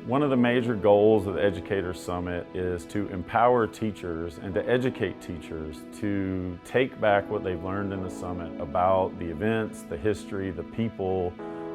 One of the major goals of the Educator Summit is to empower teachers and to educate teachers to take back what they've learned in the summit about the events, the history, the people,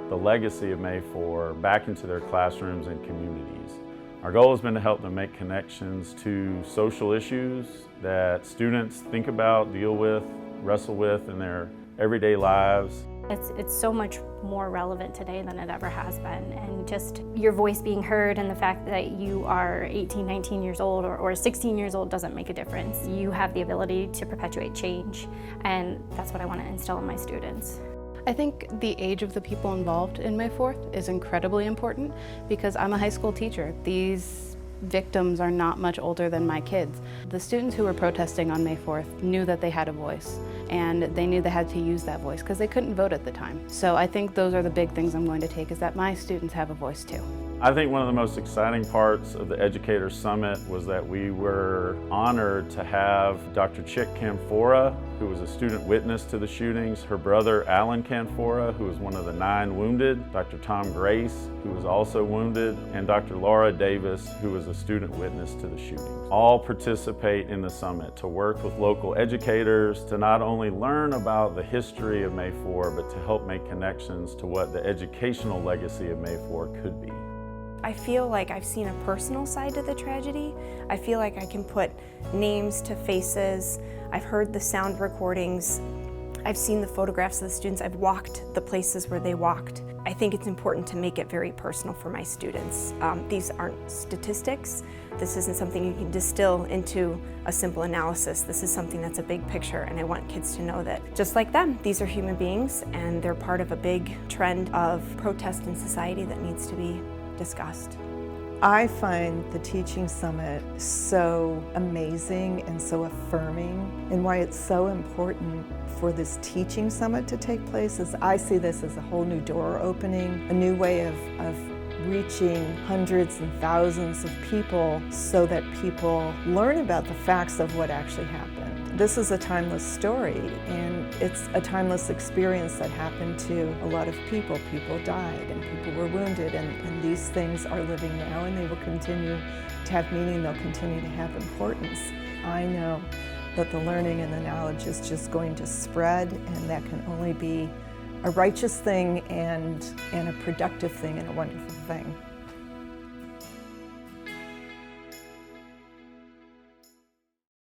the legacy of May 4 back into their classrooms and communities. Our goal has been to help them make connections to social issues that students think about, deal with, wrestle with in their everyday lives. It's so much more relevant today than it ever has been, and just your voice being heard and the fact that you are 18, 19 years old or 16 years old doesn't make a difference. You have the ability to perpetuate change, and that's what I want to instill in my students. I think the age of the people involved in May 4th is incredibly important because I'm a high school teacher. These victims are not much older than my kids. The students who were protesting on May 4th knew that they had a voice, and they knew they had to use that voice because they couldn't vote at the time. So I think those are the big things I'm going to take, is that my students have a voice too. I think one of the most exciting parts of the Educator Summit was that we were honored to have Dr. Chick Camphora, who was a student witness to the shootings, her brother Alan Camphora, who was one of the 9 wounded, Dr. Tom Grace, who was also wounded, and Dr. Laura Davis, who was a student witness to the shootings. All participate in the summit to work with local educators to not only learn about the history of May 4, but to help make connections to what the educational legacy of May 4 could be. I feel like I've seen a personal side to the tragedy. I feel like I can put names to faces. I've heard the sound recordings. I've seen the photographs of the students. I've walked the places where they walked. I think it's important to make it very personal for my students. These aren't statistics. This isn't something you can distill into a simple analysis. This is something that's a big picture, and I want kids to know that just like them, these are human beings, and they're part of a big trend of protest in society that needs to be discussed. I find the Teaching Summit so amazing and so affirming, and why it's so important for this Teaching Summit to take place is I see this as a whole new door opening, a new way of reaching hundreds and thousands of people so that people learn about the facts of what actually happened. This is a timeless story, and it's a timeless experience that happened to a lot of people. People died and people were wounded, and these things are living now, and they will continue to have meaning. They'll continue to have importance. I know that the learning and the knowledge is just going to spread, and that can only be a righteous thing and a productive thing and a wonderful thing.